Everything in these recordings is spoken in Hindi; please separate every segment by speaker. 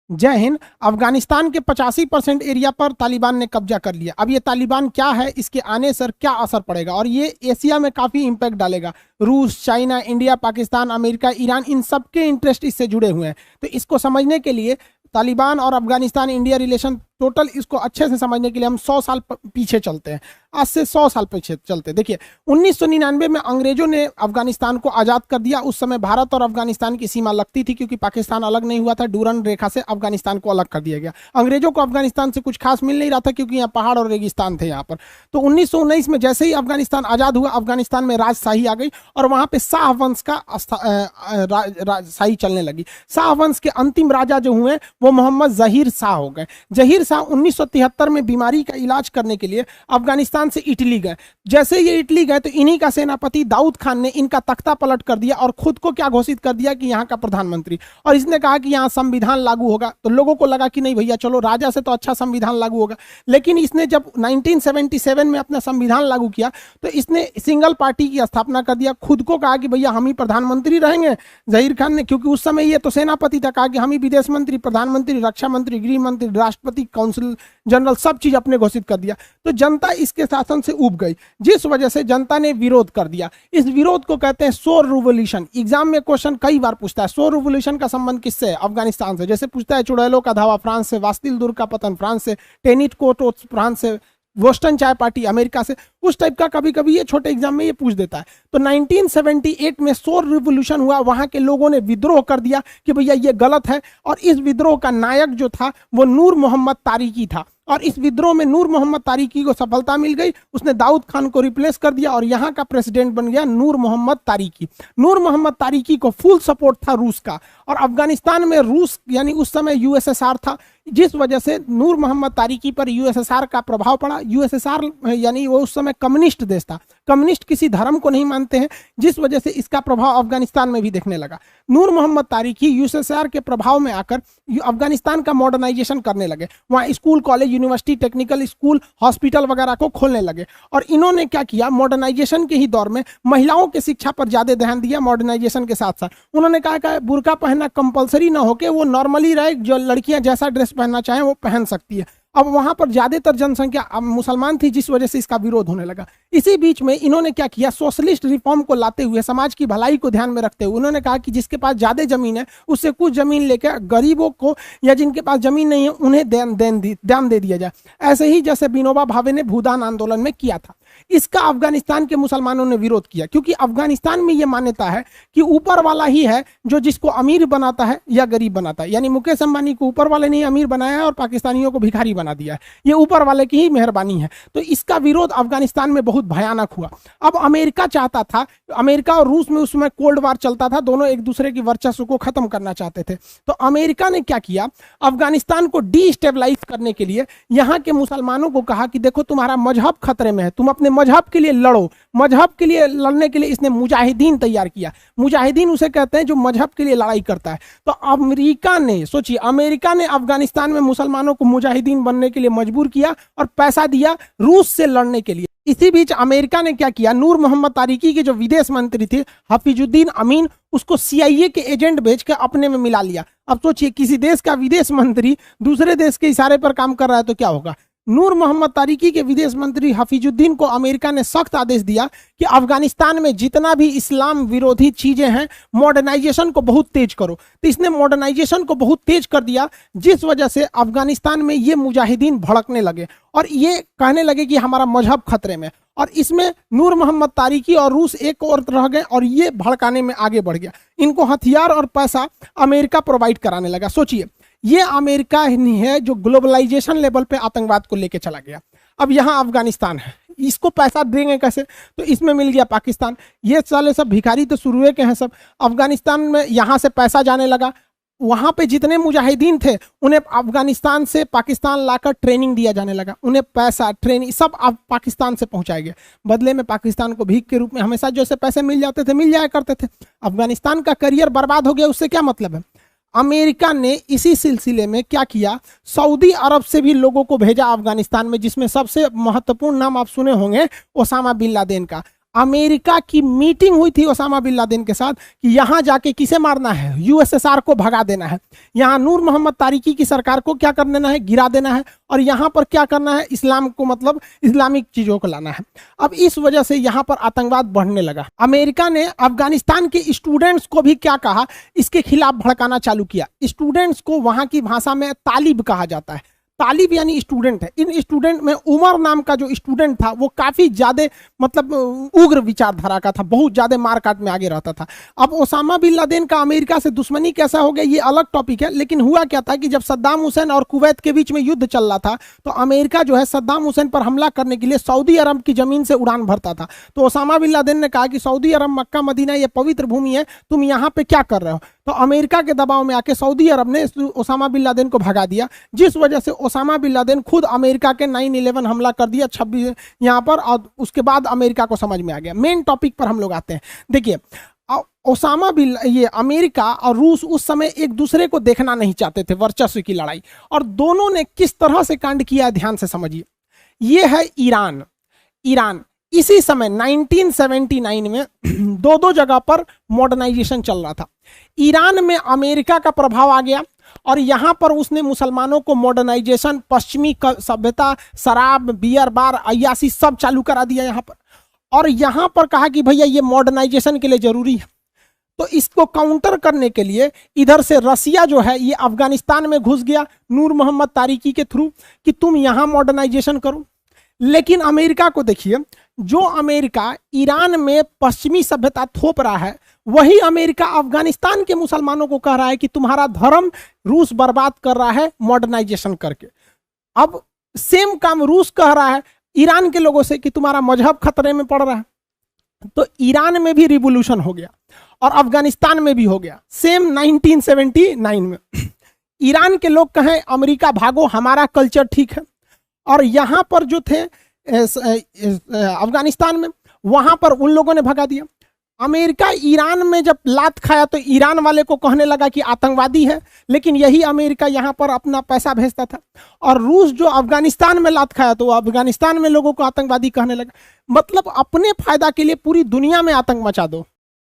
Speaker 1: जय हिंद। अफगानिस्तान के 85% एरिया पर तालिबान ने कब्जा कर लिया। अब ये तालिबान क्या है, इसके आने से क्या असर पड़ेगा और ये एशिया में काफ़ी इम्पैक्ट डालेगा। रूस, China, India, Pakistan, America, Iran, इन सब के इंटरेस्ट इससे जुड़े हुए हैं। तो इसको समझने के लिए तालिबान और अफगानिस्तान इंडिया रिलेशन टोटल इसको अच्छे से समझने के लिए हम 100 साल पीछे चलते हैं। आज से 100 साल पीछे चलते हैं। देखिए 1999 में अंग्रेजों ने अफगानिस्तान को आज़ाद कर दिया। उस समय भारत और अफगानिस्तान की सीमा लगती थी क्योंकि पाकिस्तान अलग नहीं हुआ था। डूरन रेखा से अफगानिस्तान को अलग कर दिया गया। अंग्रेजों को अफगानिस्तान से कुछ खास मिल नहीं रहा था क्योंकि यहाँ पहाड़ और रेगिस्तान थे यहाँ पर। तो 1919 में जैसे ही अफगानिस्तान आज़ाद हुआ, अफगानिस्तान में राजशाही आ गई और वहाँ पे शाह वंश का राजशाही चलने लगी। शाह वंश के अंतिम राजा जो हुए वो मोहम्मद जहीर शाह हो गए। जहीर शाह 1973 में बीमारी का इलाज करने के लिए अफगानिस्तान से इटली गए। जैसे ये इटली गए तो इन्हीं का सेनापति दाऊद खान ने इनका तख्ता पलट कर दिया और खुद को क्या घोषित कर दिया कि यहाँ का प्रधानमंत्री। और इसने कहा कि यहाँ संविधान लागू होगा। तो लोगों को लगा कि नहीं भैया चलो राजा से तो अच्छा संविधान लागू होगा। लेकिन इसने जब 1977 में अपना संविधान लागू किया तो इसने सिंगल पार्टी की स्थापना कर दिया। खुद को कहा कि भैया हम ही प्रधानमंत्री रहेंगे। जहीर खान ने, क्योंकि उस समय ये तो सेनापति था, कहा कि हम ही विदेश मंत्री, प्रधानमंत्री, रक्षा मंत्री, गृह मंत्री, राष्ट्रपति, काउंसिल जनरल सब चीज अपने घोषित कर दिया। तो जनता इसके शासन से ऊब गई, जिस वजह से जनता ने विरोध कर दिया। इस विरोध को कहते हैं सोर रिवॉल्यूशन। एग्जाम में क्वेश्चन कई बार पूछता है सोर रिवॉल्यूशन का संबंध किससे है? अफगानिस्तान से। जैसे पूछता है चुड़ैलों का धावा फ्रांस से, वास्तिल दुर्ग का पतन फ्रांस से, टेनिट कोटो फ्रांस से, बोस्टन चाय पार्टी अमेरिका से। उस टाइप का कभी कभी ये छोटे एग्जाम में ये पूछ देता है। तो 1978 में सोर रिवॉल्यूशन हुआ। वहां के लोगों ने विद्रोह कर दिया कि भैया ये गलत है। और इस विद्रोह का नायक जो था वो नूर मोहम्मद तारिकी था। और इस विद्रोह में नूर मोहम्मद तारिकी को सफलता मिल गई। उसने दाऊद खान को रिप्लेस कर दिया और यहाँ का प्रेसिडेंट बन गया नूर मोहम्मद तारिकी। नूर मोहम्मद तारिकी को फुल सपोर्ट था रूस का। और अफगानिस्तान में रूस यानी उस समय यूएसएसआर था, जिस वजह से नूर मोहम्मद तारिकी पर यूएसएसआर का प्रभाव पड़ा। यूएसएसआर यानी वो उस समय कम्युनिस्ट देश था। कम्युनिस्ट किसी धर्म को नहीं मानते हैं, जिस वजह से इसका प्रभाव अफगानिस्तान में भी देखने लगा। नूर मोहम्मद तारिकी यूएसएसआर के प्रभाव में आकर अफगानिस्तान का मॉडर्नाइजेशन करने लगे। वहाँ school, college, university, technical school, hospital वगैरह को खोलने लगे। और इन्होंने क्या किया, मॉडर्नाइजेशन के ही दौर में महिलाओं की शिक्षा पर ज्यादा ध्यान दिया। मॉडर्नाइजेशन के साथ साथ उन्होंने कहा कि बुर्का पहनना कंपलसरी ना होके वो नॉर्मली रहे, जो लड़कियां जैसा ड्रेस पहनना चाहें वो पहन सकती है। अब वहां पर ज्यादातर जनसंख्या मुसलमान थी, जिस वजह से इसका विरोध होने लगा। इसी बीच में इन्होंने क्या किया, सोशलिस्ट रिफॉर्म को लाते हुए, समाज की भलाई को ध्यान में रखते हुए उन्होंने कहा कि जिसके पास ज्यादा जमीन है उससे कुछ जमीन लेकर गरीबों को या जिनके पास जमीन नहीं है उन्हें दान दे दिया जाए। ऐसे ही जैसे विनोबा भावे ने भूदान आंदोलन में किया था। इसका अफगानिस्तान के मुसलमानों ने विरोध किया क्योंकि अफगानिस्तान में यह मान्यता है कि ऊपर वाला ही है जो जिसको अमीर बनाता है या गरीब बनाता है। यानी मुकेश अंबानी को ऊपर वाले ने अमीर बनाया है और पाकिस्तानियों को भिखारी बना दिया है। ये ऊपर वाले की ही मेहरबानी है। तो इसका विरोध अफगानिस्तान में बहुत भयानक हुआ। अब अमेरिका चाहता था, अमेरिका और रूस में उस समय कोल्ड वार चलता था, दोनों एक दूसरे की वर्चस्व को खत्म करना चाहते थे। तो अमेरिका ने क्या किया, अफगानिस्तान को डिस्टेबलाइज करने के लिए यहाँ के मुसलमानों को कहा कि देखो तुम्हारा मजहब खतरे में है, तुम अपने मजहब के लिए लड़ो। मजहब के लिए लड़ने के लिए इसने मुजाहिदीन तैयार किया। मुजाहिदीन उसे कहते हैं जो मजहब के लिए लड़ाई करता है। तो अमेरिका ने, सोचिए, अमेरिका ने अफगानिस्तान में मुसलमानों को मुजाहिदीन बनने के लिए मजबूर किया और पैसा दिया रूस से लड़ने के लिए। इसी बीच अमेरिका ने क्या किया, नूर मोहम्मद तारिकी के जो विदेश मंत्री थे हफीजुद्दीन अमीन, उसको CIA के एजेंट भेज के अपने में मिला लिया। अब सोचिए, किसी देश का विदेश मंत्री दूसरे देश के इशारे पर काम कर रहा है तो क्या होगा। नूर मोहम्मद तारिकी के विदेश मंत्री हफीजुद्दीन को अमेरिका ने सख्त आदेश दिया कि अफगानिस्तान में जितना भी इस्लाम विरोधी चीजें हैं मॉडर्नाइजेशन को बहुत तेज करो। तो इसने मॉडर्नाइजेशन को बहुत तेज कर दिया, जिस वजह से अफगानिस्तान में ये मुजाहिदीन भड़कने लगे और ये कहने लगे कि हमारा मजहब खतरे में। और इसमें नूर मोहम्मद तारिकी और रूस एक और रह गए और ये भड़काने में आगे बढ़ गया। इनको हथियार और पैसा अमेरिका प्रोवाइड कराने लगा। सोचिए, ये अमेरिका ही है जो ग्लोबलाइजेशन लेवल पे आतंकवाद को लेके चला गया। अब यहाँ अफगानिस्तान है, इसको पैसा देंगे कैसे, तो इसमें मिल गया पाकिस्तान। ये साले सब भिखारी तो शुरू के हैं सब। अफगानिस्तान में यहाँ से पैसा जाने लगा। वहाँ पे जितने मुजाहिदीन थे उन्हें अफगानिस्तान से पाकिस्तान लाकर ट्रेनिंग दिया जाने लगा। उन्हें पैसा, ट्रेनिंग सब अब पाकिस्तान से पहुँचाए गए। बदले में पाकिस्तान को भीख के रूप में हमेशा जैसे पैसे मिल जाते थे मिल जाया करते थे। अफगानिस्तान का करियर बर्बाद हो गया, उससे क्या मतलब है। अमेरिका ने इसी सिलसिले में क्या किया, सऊदी अरब से भी लोगों को भेजा अफगानिस्तान में, जिसमें सबसे महत्वपूर्ण नाम आप सुने होंगे ओसामा बिन लादेन का। अमेरिका की मीटिंग हुई थी ओसामा बिन लादेन के साथ कि यहां जाके किसे मारना है, यूएसएसआर को भगा देना है, यहां नूर मोहम्मद तारिकी की सरकार को क्या कर देना है, गिरा देना है, और यहां पर क्या करना है, इस्लाम को मतलब इस्लामिक चीजों को लाना है। अब इस वजह से यहां पर आतंकवाद बढ़ने लगा। अमेरिका ने अफगानिस्तान के स्टूडेंट्स को भी क्या कहा, इसके खिलाफ भड़काना चालू किया। स्टूडेंट्स को वहां की भाषा में तालिब कहा जाता है। तालिब यानी स्टूडेंट है। इन स्टूडेंट में उमर नाम का जो स्टूडेंट था वो काफी ज्यादा मतलब उग्र विचारधारा का था, बहुत ज्यादा मारकाट में आगे रहता था। अब ओसामा बिन लादेन का अमेरिका से दुश्मनी कैसा हो गया ये अलग टॉपिक है, लेकिन हुआ क्या था कि जब सद्दाम हुसैन और कुवैत के बीच में युद्ध चल रहा था तो अमेरिका जो है सद्दाम हुसैन पर हमला करने के लिए सऊदी अरब की जमीन से उड़ान भरता था। तो ओसामा बिन लादेन ने कहा कि सऊदी अरब, मक्का मदीना ये पवित्र भूमि है, तुम यहाँ पे क्या कर रहे हो। तो अमेरिका के दबाव में आके सऊदी अरब ने ओसामा बिन लादेन को भगा दिया, जिस वजह से ओसामा बिन लादेन खुद अमेरिका के 9/11 हमला कर दिया 26 यहाँ पर, और उसके बाद अमेरिका को समझ में आ गया। मेन टॉपिक पर हम लोग आते हैं। देखिए ओसामा बिन, ये अमेरिका और रूस उस समय एक दूसरे को देखना नहीं चाहते थे, वर्चस्व की लड़ाई, और दोनों ने किस तरह से कांड किया है ध्यान से समझिए। ये है ईरान। ईरान इसी समय 1979 में दो जगह पर मॉडर्नाइजेशन चल रहा था। ईरान में अमेरिका का प्रभाव आ गया और यहां पर उसने मुसलमानों को मॉडर्नाइजेशन, पश्चिमी सभ्यता, शराब, बियर बार, अय्यासी सब चालू करा दिया यहां पर, और यहां पर कहा कि भैया ये मॉडर्नाइजेशन के लिए जरूरी है। तो इसको काउंटर करने के लिए इधर से रसिया जो है ये अफगानिस्तान में घुस गया नूर मोहम्मद तारिकी के थ्रू कि तुम यहां मॉडर्नाइजेशन करो। लेकिन अमेरिका को देखिए, जो अमेरिका ईरान में पश्चिमी सभ्यता थोप रहा है, वही अमेरिका अफगानिस्तान के मुसलमानों को कह रहा है कि तुम्हारा धर्म रूस बर्बाद कर रहा है मॉडर्नाइजेशन करके। अब सेम काम रूस कह रहा है ईरान के लोगों से कि तुम्हारा मजहब खतरे में पड़ रहा है। तो ईरान में भी रिवोल्यूशन हो गया और अफगानिस्तान में भी हो गया सेम 1979 में। ईरान के लोग कहें अमेरिका भागो, हमारा कल्चर ठीक है, और यहां पर जो थे अफगानिस्तान में, वहां पर उन लोगों ने भगा दिया। अमेरिका ईरान में जब लात खाया तो ईरान वाले को कहने लगा कि आतंकवादी है, लेकिन यही अमेरिका यहां पर अपना पैसा भेजता था। और रूस जो अफगानिस्तान में लात खाया तो अफगानिस्तान में लोगों को आतंकवादी कहने लगा। मतलब अपने फायदा के लिए पूरी दुनिया में आतंक मचा दो।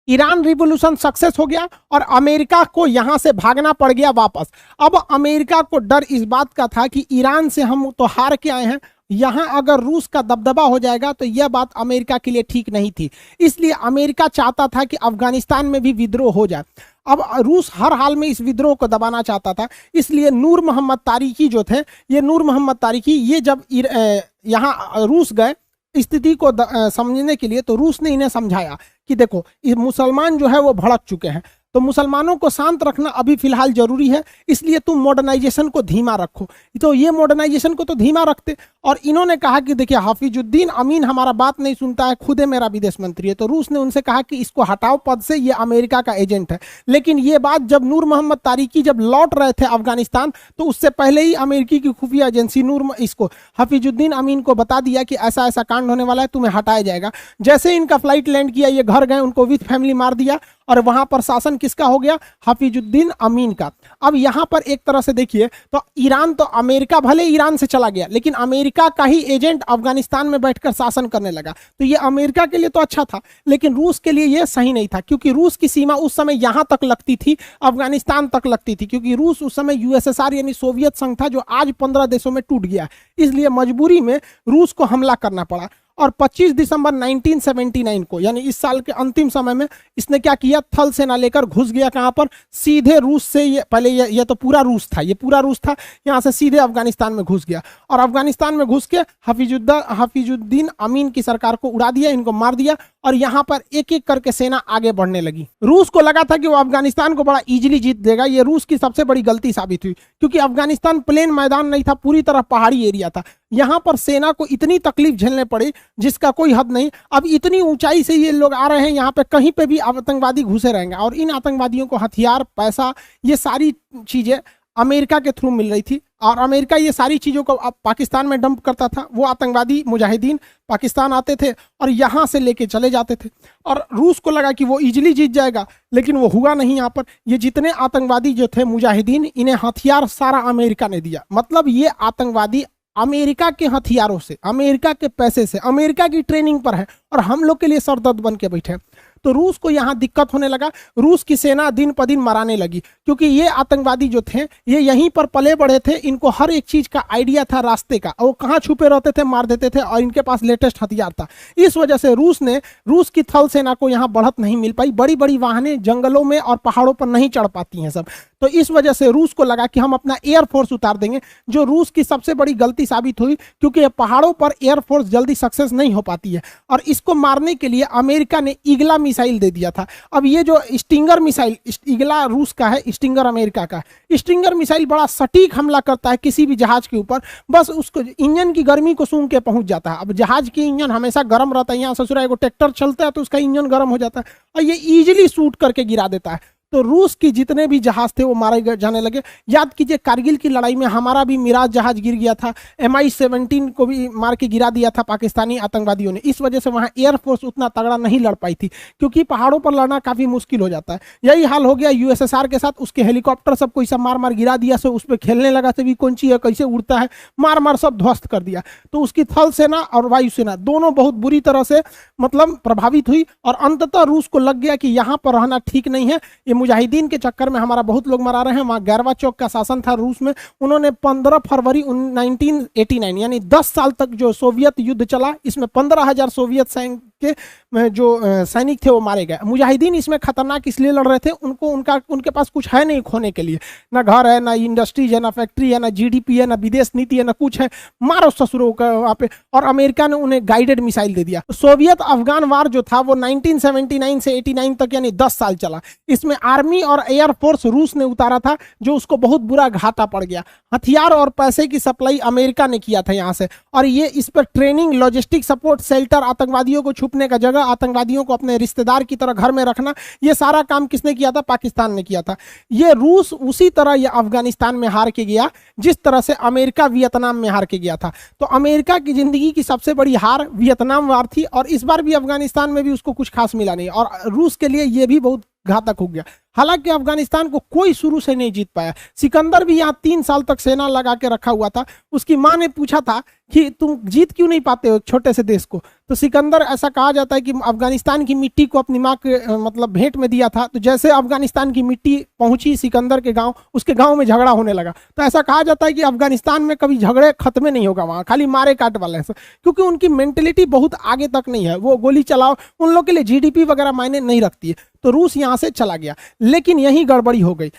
Speaker 1: ईरान रिवोल्यूशन सक्सेस हो गया और अमेरिका को यहां से भागना पड़ गया वापस। अब अमेरिका को डर इस बात का था कि ईरान से हम तो हार के आए हैं, यहां अगर रूस का दबदबा हो जाएगा तो यह बात अमेरिका के लिए ठीक नहीं थी। इसलिए अमेरिका चाहता था कि अफगानिस्तान में भी विद्रोह हो जाए। अब रूस हर हाल में इस विद्रोह को दबाना चाहता था। इसलिए नूर मोहम्मद तारिकी जो थे, ये नूर मोहम्मद तारिकी ये जब यहाँ रूस गए स्थिति को समझने के लिए, तो रूस ने इन्हें समझाया कि देखो ये मुसलमान जो है वो भड़क चुके हैं, तो मुसलमानों को शांत रखना अभी फिलहाल जरूरी है, इसलिए तुम मॉडर्नाइजेशन को धीमा रखो। तो ये मॉडर्नाइजेशन को तो धीमा रखते, और इन्होंने कहा कि देखिए हाफिजुद्दीन अमीन हमारा बात नहीं सुनता है, खुद मेरा विदेश मंत्री है। तो रूस ने उनसे कहा कि इसको हटाओ पद से, ये अमेरिका का एजेंट है। लेकिन ये बात जब नूर मोहम्मद तारिकी जब लौट रहे थे अफगानिस्तान, तो उससे पहले ही अमेरिकी की खुफिया एजेंसी इसको हाफिजुद्दीन अमीन को बता दिया कि ऐसा ऐसा कांड होने वाला है, तुम्हें हटाया जाएगा। जैसे इनका फ्लाइट लैंड किया, ये घर गए, उनको विथ फैमिली मार दिया, और वहां पर शासन किसका हो गया, हाफिजुद्दीन अमीन का। अब यहां पर एक तरह से देखिए तो ईरान, तो अमेरिका भले ईरान से चला गया, लेकिन अमेरिका का ही एजेंट अफगानिस्तान में बैठकर शासन करने लगा। तो ये अमेरिका के लिए तो अच्छा था, लेकिन रूस के लिए ये सही नहीं था, क्योंकि रूस की सीमा उस समय यहां तक लगती थी, अफगानिस्तान तक लगती थी, क्योंकि रूस उस समय यूएसएसआर यानी सोवियत संघ था, जो आज 15 देशों में टूट गया। इसलिए मजबूरी में रूस को हमला करना पड़ा। और 25 दिसंबर 1979 को, यानी इस साल के अंतिम समय में, इसने क्या किया, थल सेना लेकर घुस गया कहां पर, सीधे रूस से, ये पहले ये तो पूरा रूस था, ये पूरा रूस था, यहां से सीधे अफगानिस्तान में घुस गया। और अफगानिस्तान में घुस के हाफिजुद्दीन अमीन की सरकार को उड़ा दिया, इनको मार दिया, और यहां पर एक एक करके सेना आगे बढ़ने लगी। रूस को लगा था कि वो अफगानिस्तान को बड़ा इजीली जीत देगा। ये रूस की सबसे बड़ी गलती साबित हुई, क्योंकि अफगानिस्तान प्लेन मैदान नहीं था, पूरी तरह पहाड़ी एरिया था। यहां पर सेना को इतनी तकलीफ झेलने पड़ी जिसका कोई हद नहीं। अब इतनी ऊंचाई से ये लोग आ रहे हैं, यहाँ पे कहीं पे भी आतंकवादी घुसे रहेंगे, और इन आतंकवादियों को हथियार, पैसा, ये सारी चीजें अमेरिका के थ्रू मिल रही थी, और अमेरिका ये सारी चीज़ों को अब पाकिस्तान में डंप करता था। वो आतंकवादी मुजाहिदीन पाकिस्तान आते थे और यहाँ से लेके चले जाते थे, और रूस को लगा कि वो इजीली जीत जाएगा, लेकिन वो हुआ नहीं। यहाँ पर ये जितने आतंकवादी जो थे मुजाहिदीन, इन्हें हथियार सारा अमेरिका ने दिया। मतलब ये आतंकवादी अमेरिका के हथियारों से, अमेरिका के पैसे से, अमेरिका की ट्रेनिंग पर है और हम लोग के लिए सरदर्द बन के बैठे हैं। तो रूस को यहाँ दिक्कत होने लगा, रूस की सेना दिन प दिन मराने लगी, क्योंकि ये आतंकवादी जो थे ये यहीं पर पले बढ़े थे, इनको हर एक चीज का आइडिया था रास्ते का, वो कहाँ छुपे रहते थे मार देते थे और इनके पास लेटेस्ट हथियार था। इस वजह से रूस की थल सेना को यहाँ बढ़त नहीं मिल पाई, बड़ी बड़ी वाहनें जंगलों में और पहाड़ों पर नहीं चढ़ पाती हैं सब। तो इस वजह से रूस को लगा कि हम अपना एयरफोर्स उतार देंगे, जो रूस की सबसे बड़ी गलती साबित हुई, क्योंकि पहाड़ों पर एयरफोर्स जल्दी सक्सेस नहीं हो पाती है। और इसको मारने के लिए अमेरिका ने ईगला मिसाइल दे दिया था। अब ये जो स्टिंगर मिसाइल, ईगला रूस का है, स्टिंगर अमेरिका का। स्टिंगर मिसाइल बड़ा सटीक हमला करता है किसी भी जहाज के ऊपर, बस उसको इंजन की गर्मी को सूंघ के पहुंच जाता है। अब जहाज की इंजन हमेशा गर्म रहता है, यहाँ ससुरा एगो ट्रैक्टर चलता है तो उसका इंजन गर्म हो जाता है और ये इजीली शूट करके गिरा देता है। तो रूस की जितने भी जहाज थे वो मारे जाने लगे। याद कीजिए कारगिल की लड़ाई में हमारा भी मिराज जहाज गिर गया था, MI-17 को भी मार के गिरा दिया था पाकिस्तानी आतंकवादियों ने। इस वजह से वहाँ एयरफोर्स उतना तगड़ा नहीं लड़ पाई थी, क्योंकि पहाड़ों पर लड़ना काफ़ी मुश्किल हो जाता है। यही हाल हो गया USSR के साथ, उसके हेलीकॉप्टर सब कोई सब मार मार गिरा दिया, सब उस पर खेलने लगा, सभी कौन ची है कैसे उड़ता है, मार मार सब ध्वस्त कर दिया। तो उसकी थल सेना और वायुसेना दोनों बहुत बुरी तरह से मतलब प्रभावित हुई और अंततः रूस को लग गया कि यहाँ पर रहना ठीक नहीं है, ये मुजाहिदीन के चक्कर में हमारा बहुत लोग मरा रहे हैं। वहाँ गैरवाचौक का शासन था रूस में, उन्होंने 15 फरवरी 1989 यानी 10 साल तक जो सोवियत युद्ध चला, इसमें 15,000 सोवियत सैनिक के जो सैनिक थे वो मारे गए। मुजाहिदीन इसमें खतरनाक इसलिए लड़ रहे थे, उनके पास कुछ है नहीं खोने के लिए, ना घर है, ना इंडस्ट्रीज है, ना फैक्ट्री है, ना GDP है, ना विदेश नीति है, ना कुछ है, मारो ससुरों का वहाँ पे। और अमेरिका ने उन्हें गाइडेड मिसाइल दे दिया। सोवियत अफगान वार जो था वो 1979 से 89 तक यानी 10 साल चला। इसमें आर्मी और एयरफोर्स रूस ने उतारा था, जो उसको बहुत बुरा घाटा पड़ गया। हथियार और पैसे की सप्लाई अमेरिका ने किया था यहाँ से, और ये इस पर ट्रेनिंग, लॉजिस्टिक सपोर्ट, शेल्टर, आतंकवादियों को छुपने का जगह, आतंकवादियों को अपने रिश्तेदार की तरह घर में रखना, ये सारा काम किसने किया था? पाकिस्तान ने किया था। ये रूस उसी तरह ये अफगानिस्तान में हार के गया जिस तरह से अमेरिका वियतनाम में हार के गया था। तो अमेरिका की जिंदगी की सबसे बड़ी हार वियतनाम वार थी, और इस बार भी अफगानिस्तान में भी उसको कुछ खास मिला नहीं, और रूस के लिए ये भी बहुत घातक हो गया। हालांकि अफगानिस्तान को कोई शुरू से नहीं जीत पाया। सिकंदर भी यहाँ 3 साल तक सेना लगा के रखा हुआ था। उसकी माँ ने पूछा था कि तुम जीत क्यों नहीं पाते हो एक छोटे से देश को? तो सिकंदर, ऐसा कहा जाता है कि अफगानिस्तान की मिट्टी को अपनी माँ के मतलब भेंट में दिया था। तो जैसे अफगानिस्तान की मिट्टी पहुंची सिकंदर के गांव, उसके गांव में झगड़ा होने लगा। तो ऐसा कहा जाता है कि अफगानिस्तान में कभी झगड़े खत्म नहीं होगा, वहाँ खाली मारे काट वाले हैं, क्योंकि उनकी मेंटेलिटी बहुत आगे तक नहीं है। वो गोली चलाओ, उन लोग के लिए GDP वगैरह मायने नहीं रखती है। तो रूस यहाँ से चला गया, लेकिन यही गड़बड़ी हो गई।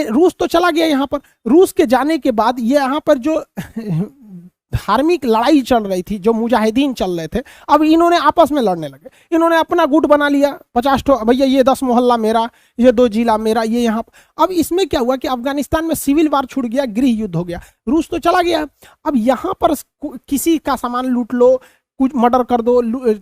Speaker 1: रूस तो चला गया यहाँ पर। रूस के जाने के बाद ये यहाँ पर जो धार्मिक लड़ाई चल रही थी, जो मुजाहिदीन चल रहे थे, अब इन्होंने आपस में लड़ने लगे। इन्होंने अपना गुट बना लिया, 50 ठो, भैया ये 10 मोहल्ला मेरा, ये 2 जिला मेरा, ये यहाँ। अब इसमें क्या हुआ कि अफगानिस्तान में सिविल वार छूट गया, गृह युद्ध हो गया। रूस तो चला गया, अब यहाँ पर किसी का सामान लूट लो, कुछ मर्डर कर दो,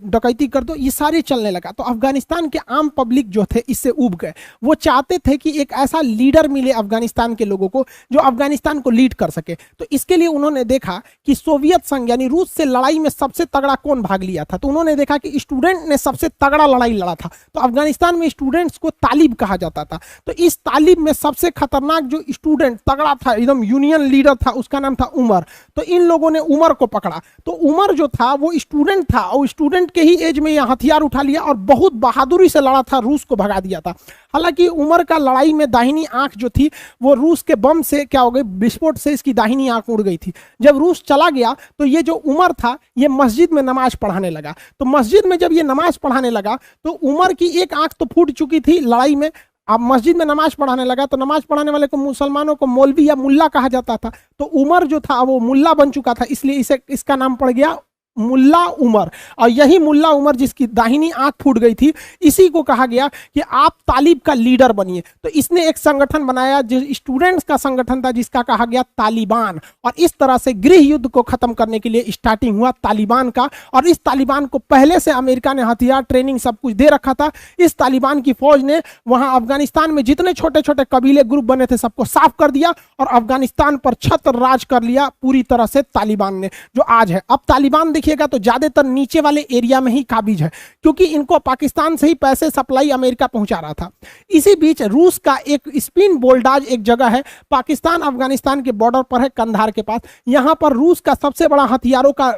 Speaker 1: डकैती कर दो, ये सारे चलने लगा। तो अफगानिस्तान के आम पब्लिक जो थे इससे उब गए। वो चाहते थे कि एक ऐसा लीडर मिले अफगानिस्तान के लोगों को जो अफगानिस्तान को लीड कर सके। तो इसके लिए उन्होंने देखा कि सोवियत संघ यानी रूस से लड़ाई में सबसे तगड़ा कौन भाग लिया था। तो उन्होंने देखा कि स्टूडेंट ने सबसे तगड़ा लड़ाई लड़ा था। तो अफगानिस्तान में स्टूडेंट्स को तालिब कहा जाता था। तो इस तालिब में सबसे खतरनाक जो स्टूडेंट तगड़ा था, एकदम यूनियन लीडर था, उसका नाम था उमर। तो इन लोगों ने उमर को पकड़ा। तो उमर जो था वो स्टूडेंट था, और स्टूडेंट के ही एज में यह हथियार उठा लिया और बहुत बहादुरी से लड़ा था, रूस को भगा दिया था। हालांकि उमर का लड़ाई में दाहिनी आंख जो थी वो रूस के बम से क्या हो गई, विस्फोट से इसकी दाहिनी आंख उड़ गई थी। जब रूस चला गया तो ये जो उमर था ये मस्जिद में नमाज पढ़ाने लगा। तो मस्जिद में जब ये नमाज पढ़ाने लगा तो उमर की एक आंख तो फूट चुकी थी लड़ाई में। अब मस्जिद में नमाज पढ़ाने लगा तो नमाज पढ़ाने वाले को मुसलमानों को मौलवी या मुल्ला कहा जाता था। तो उमर जो था वो मुल्ला बन चुका था, इसलिए इसका नाम पड़ गया मुल्ला उमर। और यही मुल्ला उमर जिसकी दाहिनी आंख फूट गई थी, इसी को कहा गया कि आप तालिब का लीडर बनिए। तो इसने एक संगठन बनाया जो स्टूडेंट्स का संगठन था, जिसका कहा गया तालिबान। और इस तरह से गृह युद्ध को खत्म करने के लिए स्टार्टिंग हुआ तालिबान का। और इस तालिबान को पहले से अमेरिका ने हथियार, ट्रेनिंग सब कुछ दे रखा था। इस तालिबान की फौज ने वहां अफगानिस्तान में जितने छोटे छोटे कबीले ग्रुप बने थे सबको साफ कर दिया और अफगानिस्तान पर छत्र राज कर लिया पूरी तरह से तालिबान ने, जो आज है। अब तालिबान देखिएगा तो ज्यादातर नीचे वाले एरिया में ही काबिज है, क्योंकि इनको पाकिस्तान से ही पैसे सप्लाई अमेरिका पहुंचा रहा था। इसी बीच रूस का एक स्पिन बोल्डाज एक जगह है, पाकिस्तान अफगानिस्तान के बॉर्डर पर है, कंधार के पास। यहां पर रूस का सबसे बड़ा हथियारों का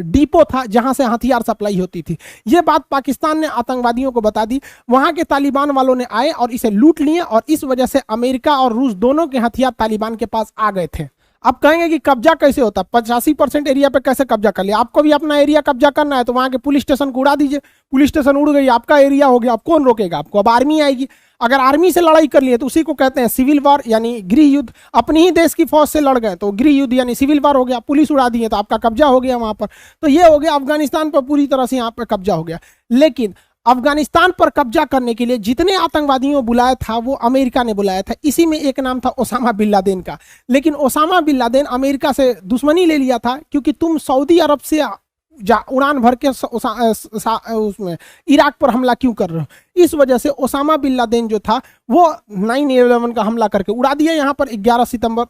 Speaker 1: डिपो था, जहां से हथियार सप्लाई होती थी। यह बात पाकिस्तान ने आतंकवादियों को बता दी, वहां के तालिबान वालों ने आए और इसे लूट लिए, और इस वजह से अमेरिका और रूस दोनों के हथियार तालिबान के पास आ गए थे। अब कहेंगे कि कब्जा कैसे होता, 85% एरिया पे कैसे कब्जा कर लिया? आपको भी अपना एरिया कब्जा करना है तो वहां के पुलिस स्टेशन को उड़ा दीजिए, पुलिस स्टेशन उड़ गई, आपका एरिया हो गया, अब कौन रोकेगा आपको? अब आर्मी आएगी। अगर आर्मी से लड़ाई कर लिए तो उसी को कहते हैं सिविल वॉर, यानी गृह युद्ध। अपनी ही देश की फौज से लड़ गए तो गृह युद्ध यानी सिविल वॉर हो गया, पुलिस उड़ा दिए तो आपका कब्जा हो गया वहां पर। तो ये हो गया अफगानिस्तान पर पूरी तरह से यहाँ पर कब्जा हो गया। लेकिन अफगानिस्तान पर कब्जा करने के लिए जितने आतंकवादियों बुलाया था वो अमेरिका ने बुलाया था। इसी में एक नाम था ओसामा बिन लादेन का। लेकिन ओसामा बिन लादेन अमेरिका से दुश्मनी ले लिया था, क्योंकि तुम सऊदी अरब से उड़ान भर के उसमें इराक पर हमला क्यों कर रहे हो? इस वजह से ओसामा बिन लादेन जो था वो 9/11 का हमला करके उड़ा दिया यहाँ पर 11 सितंबर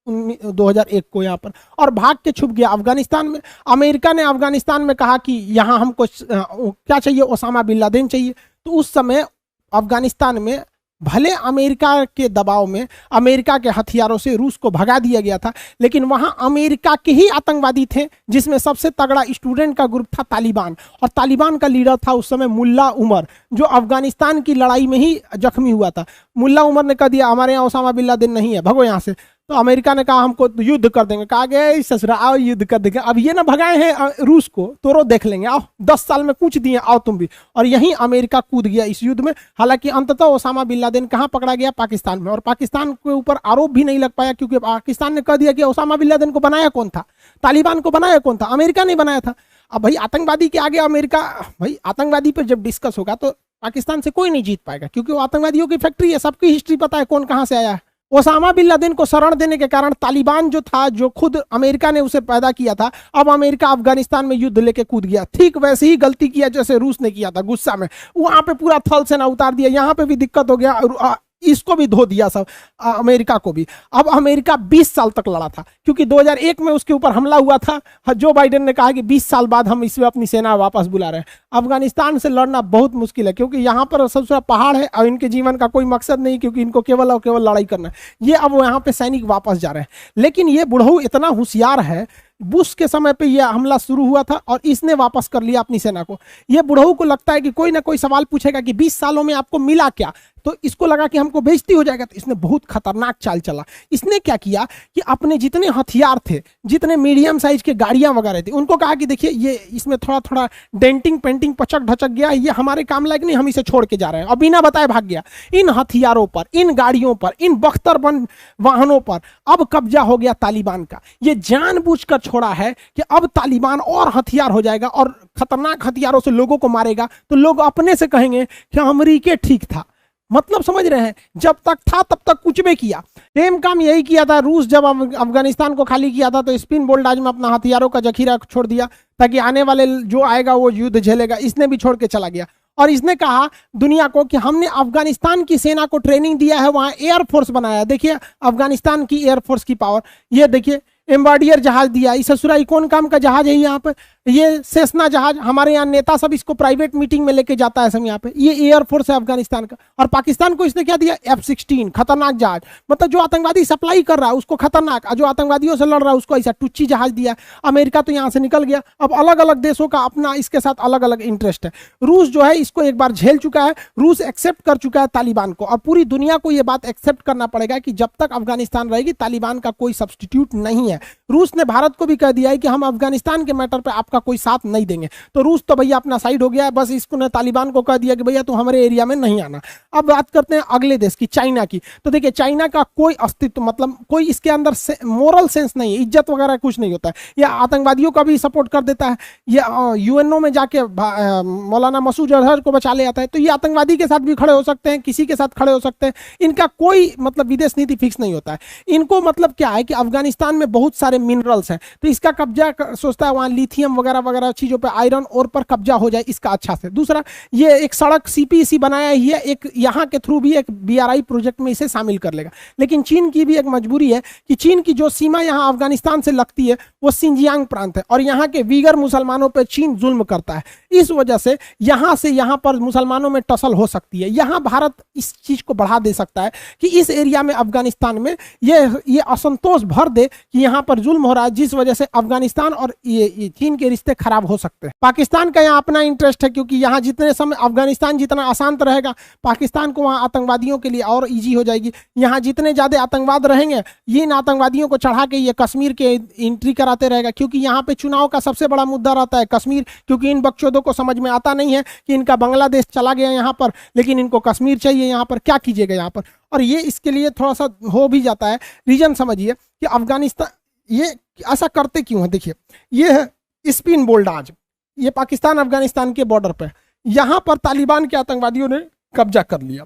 Speaker 1: 2001 को यहाँ पर, और भाग के छुप गया अफगानिस्तान में। अमेरिका ने अफगानिस्तान में कहा कि यहाँ हमको क्या चाहिए, ओसामा बिन लादेन चाहिए। तो उस समय अफगानिस्तान में भले अमेरिका के दबाव में, अमेरिका के हथियारों से रूस को भगा दिया गया था, लेकिन वहां अमेरिका के ही आतंकवादी थे, जिसमें सबसे तगड़ा स्टूडेंट का ग्रुप था तालिबान, और तालिबान का लीडर था उस समय मुल्ला उमर, जो अफगानिस्तान की लड़ाई में ही जख्मी हुआ था। मुल्ला उमर ने कह दिया हमारे यहाँ ओसामा बिन लादेन नहीं है, भगो यहाँ से। तो अमेरिका ने कहा हमको युद्ध कर देंगे, कहा गया ससुरा आओ युद्ध कर देंगे। अब ये ना भगाए हैं रूस को, तो रो देख लेंगे, आओ 10 साल में कुछ दिए, आओ तुम भी। और यहीं अमेरिका कूद गया इस युद्ध में। हालांकि अंततः ओसामा बिन लादेन कहाँ पकड़ा गया? पाकिस्तान में। और पाकिस्तान के ऊपर आरोप भी नहीं लग पाया, क्योंकि पाकिस्तान ने कह दिया कि ओसामा बिन लादेन को बनाया कौन था, तालिबान को बनाया कौन था? अमेरिका ने बनाया था। अब भाई आतंकवादी के आगे अमेरिका, भाई आतंकवादी पर जब डिस्कस होगा तो पाकिस्तान से कोई नहीं जीत पाएगा, क्योंकि वो आतंकवादियों की फैक्ट्री है, सबकी हिस्ट्री पता है कौन कहाँ से आया है। ओसामा बिन लादेन को शरण देने के कारण तालिबान जो था, जो खुद अमेरिका ने उसे पैदा किया था, अब अमेरिका अफगानिस्तान में युद्ध लेके कूद गया। ठीक वैसे ही गलती किया जैसे रूस ने किया था, गुस्सा में वहां पे पूरा थल सेना उतार दिया, यहाँ पे भी दिक्कत हो गया, इसको भी धो दिया सब, अमेरिका को भी। अब अमेरिका 20 साल तक लड़ा था, क्योंकि 2001 में उसके ऊपर हमला हुआ था। जो बाइडेन ने कहा कि 20 साल बाद हम इसमें अपनी सेना वापस बुला रहे हैं। अफगानिस्तान से लड़ना बहुत मुश्किल है, क्योंकि यहाँ पर सबसे पहाड़ है और इनके जीवन का कोई मकसद नहीं, क्योंकि इनको केवल और केवल लड़ाई करना है। ये अब यहाँ पे सैनिक वापस जा रहे हैं। लेकिन ये बुढ़ऊ इतना होशियार है, बुश के समय पे यह हमला शुरू हुआ था और इसने वापस कर लिया अपनी सेना को। यह बुढ़ऊ को लगता है कि कोई ना कोई सवाल पूछेगा कि 20 सालों में आपको मिला क्या, तो इसको लगा कि हमको बेइज्जती हो जाएगा। तो इसने बहुत खतरनाक चाल चला। इसने क्या किया कि अपने जितने हथियार थे, जितने मीडियम साइज के गाड़ियां वगैरह थी, उनको कहा कि देखिए ये इसमें थोड़ा थोड़ा डेंटिंग पेंटिंग पचक ढचक गया, ये हमारे काम लायक नहीं, हम इसे छोड़ के जा रहे हैं। और बिना बताए भाग गया। इन हथियारों पर, इन गाड़ियों पर, इन बख्तरबंद वाहनों पर अब कब्जा हो गया तालिबान का। ये जानबूझकर छोड़ा है कि अब तालिबान और हथियार हो जाएगा और खतरनाक हथियारों से लोगों को मारेगा, तो लोग अपने से कहेंगे कि अमेरिका ठीक था। मतलब समझ रहे हैं, जब तक था तब तक कुछ भी किया। सेम काम यही किया था रूस, जब अफगानिस्तान को खाली किया था तो स्पिन बोल्डाज में अपना हथियारों का जखीरा छोड़ दिया, ताकि आने वाले जो आएगा वो युद्ध झेलेगा। इसने भी छोड़ के चला गया और इसने कहा दुनिया को कि हमने अफगानिस्तान की सेना को ट्रेनिंग दिया है, वहां एयरफोर्स बनाया। देखिए अफगानिस्तान की एयरफोर्स की पावर, ये देखिए एम्बार्डियर जहाज दिया। इस ससुराई कौन काम का जहाज है यहाँ पे? ये सेस्ना जहाज, हमारे यहाँ नेता सब इसको प्राइवेट मीटिंग में लेके जाता है सब यहाँ पे। ये एयरफोर्स है अफगानिस्तान का। और पाकिस्तान को इसने क्या दिया? F-16 खतरनाक जहाज। मतलब जो आतंकवादी सप्लाई कर रहा है उसको खतरनाक, जो आतंकवादियों से लड़ रहा है उसको ऐसा टुच्ची जहाज दिया। अमेरिका तो यहाँ से निकल गया। अब अलग अलग देशों का अपना इसके साथ अलग अलग इंटरेस्ट है। रूस जो है इसको एक बार झेल चुका है, रूस एक्सेप्ट कर चुका है तालिबान को। और पूरी दुनिया को यह बात एक्सेप्ट करना पड़ेगा कि जब तक अफगानिस्तान रहेगी तालिबान का कोई सब्सटीट्यूट नहीं है। रूस ने भारत को भी कह दिया है कि हम अफगानिस्तान के मैटर पे आपका कोई साथ नहीं देंगे। तो रूस तो भैया अपना साइड हो गया है, बस इसको ने तालिबान को कह दिया कि भैया तू हमारे एरिया में नहीं आना। अब बात करते हैं अगले देश की, चाइना की। तो देखिए चाइना का कोई अस्तित्व, मतलब कोई इसके अंदर मोरल सेंस नहीं है, इज्जत वगैरह कुछ नहीं होता है। यह आतंकवादियों का भी सपोर्ट कर देता है, ये यूएनओ में जाके मौलाना मसूद अजहर को बचा ले आता है। तो ये आतंकवादी के साथ भी खड़े हो सकते हैं, किसी के साथ खड़े हो सकते हैं। इनका कोई मतलब विदेश नीति फिक्स नहीं होता है। इनको मतलब क्या है कि अफगानिस्तान में बहुत सारे मिनरल्स हैं, तो इसका कब्जा सोचता है वहां लिथियम वगैरह वगैरह वगैरह चीज़ों पे, आयरन और पर कब्जा हो जाए इसका अच्छा से। दूसरा, ये एक सड़क सीपीसी बनाया ही है, एक यहाँ के थ्रू भी एक बीआरआई प्रोजेक्ट में इसे शामिल कर लेगा। लेकिन चीन की भी एक मजबूरी है कि चीन की जो सीमा यहाँ अफगानिस्तान से लगती है वो सिंजियांग प्रांत है, और यहाँ के वीगर मुसलमानों पर चीन जुल्म करता है। इस वजह से यहाँ से यहाँ पर मुसलमानों में टसल हो सकती है। यहाँ भारत इस चीज़ को बढ़ा दे सकता है कि इस एरिया में अफगानिस्तान में ये असंतोष भर दे कि यहाँ पर जुल्म हो रहा है, जिस वजह से अफगानिस्तान और ये चीन के रिश्ते खराब हो सकते हैं। पाकिस्तान का यहाँ अपना इंटरेस्ट है, क्योंकि यहाँ जितने समय अफगानिस्तान जितना अशांत रहेगा, पाकिस्तान को वहाँ आतंकवादियों के लिए और ईजी हो जाएगी। यहाँ जितने ज़्यादा आतंकवाद रहेंगे, ये इन आतंकवादियों को चढ़ा के ये कश्मीर के एंट्री कराते रहेगा, क्योंकि यहाँ पे चुनाव का सबसे बड़ा मुद्दा रहता है कश्मीर, क्योंकि इन बकचोदों को समझ में आता नहीं है कि इनका बांग्लादेश चला गया यहाँ पर, लेकिन इनको कश्मीर चाहिए यहाँ पर, क्या कीजिएगा यहाँ पर। और ये इसके लिए थोड़ा सा हो भी जाता है। रीजन समझिए कि अफगानिस्तान ये ऐसा करते क्यों है। देखिए, ये है स्पिन बोल्डाज, ये पाकिस्तान अफगानिस्तान के बॉर्डर पे, यहाँ पर तालिबान के आतंकवादियों ने कब्जा कर लिया,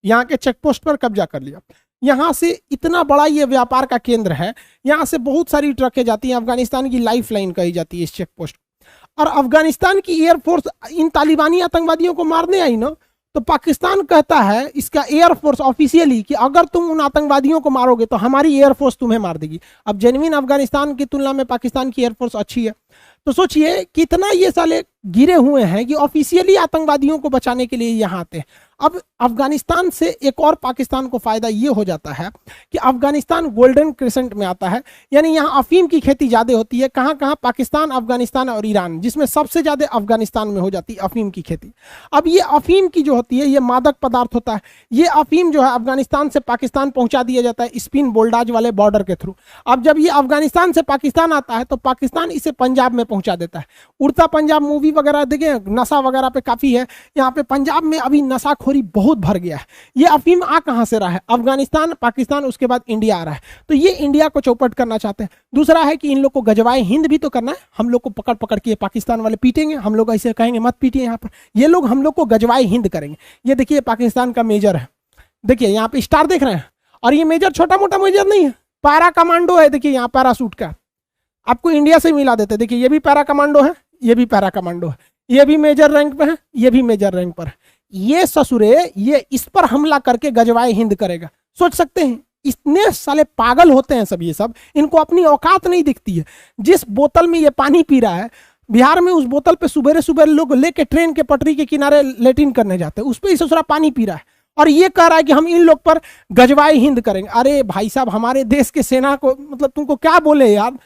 Speaker 1: यहाँ के चेक पोस्ट पर कब्जा कर लिया। यहाँ से इतना बड़ा ये व्यापार का केंद्र है, यहाँ से बहुत सारी ट्रकें जाती हैं, अफगानिस्तान की लाइफ लाइन कही जाती है इस चेक पोस्ट। और अफगानिस्तान की एयरफोर्स इन तालिबानी आतंकवादियों को मारने आई ना, तो पाकिस्तान कहता है, इसका एयरफोर्स ऑफिशियली, कि अगर तुम उन आतंकवादियों को मारोगे तो हमारी एयरफोर्स तुम्हें मार देगी। अब जेन्युइन अफगानिस्तान की तुलना में पाकिस्तान की एयरफोर्स अच्छी है, तो सोचिए कितना ये साले गिरे हुए हैं कि ऑफिशियली आतंकवादियों को बचाने के लिए यहाँ आते हैं। अब अफगानिस्तान से एक और पाकिस्तान को फायदा ये हो जाता है कि अफगानिस्तान गोल्डन क्रिसेंट में आता है, यानी यहाँ अफीम की खेती ज़्यादा होती है। कहाँ कहाँ? पाकिस्तान, अफगानिस्तान और ईरान, जिसमें सबसे ज़्यादा अफगानिस्तान में हो जाती है अफीम की खेती। अब ये अफीम की जो होती है ये मादक पदार्थ होता है। ये अफीम जो है अफगानिस्तान से पाकिस्तान पहुँचा दिया जाता है स्पिन बोल्डाज वाले बॉर्डर के थ्रू। अब जब ये अफगानिस्तान से पाकिस्तान आता है तो पाकिस्तान इसे पंजाब में पहुँचा देता है। उड़ता पंजाब मूवी वगैरह देखें, नशा वगैरह पे काफ़ी है। यहाँ पे पंजाब में अभी नशाखोरी बहुत भर गया है। ये अफीम आ कहाँ से रहा है? अफगानिस्तान, पाकिस्तान, उसके बाद इंडिया आ रहा है। तो ये इंडिया को चौपट करना चाहते हैं। दूसरा है कि इन लोग को गजवाए हिंद भी तो करना है। हम लोग को पकड़ पकड़ के पाकिस्तान वाले पीटेंगे, हम लोग ऐसे कहेंगे मत पीटिए यहाँ पर, ये लोग हम लोग को गजवाए हिंद करेंगे। ये देखिए पाकिस्तान का मेजर है, देखिए यहाँ पे स्टार देख रहे हैं। और ये मेजर छोटा मोटा मेजर नहीं है, पैरा कमांडो है। देखिए यहाँ पैरासूट का, आपको इंडिया से मिला देते। देखिए ये भी पैरा कमांडो है, ये भी पैरा कमांडो है, ये भी मेजर रैंक पे है, ये भी मेजर रैंक पर है। ये ससुरे ये इस पर हमला करके गजवाए हिंद करेगा। सोच सकते हैं, इतने साले पागल होते हैं सब। ये सब इनको अपनी औकात नहीं दिखती है। जिस बोतल में ये पानी पी रहा है बिहार में, उस बोतल पे सुबह सुबह लोग लेके ट्रेन के पटरी के किनारे लेटिन करने जाते हैं, उस पर ससुरा पानी पी रहा है और ये कह रहा है कि हम इन लोग पर गजवाए हिंद करेंगे। अरे भाई साहब, हमारे देश के सेना को मतलब तुमको क्या बोले यार।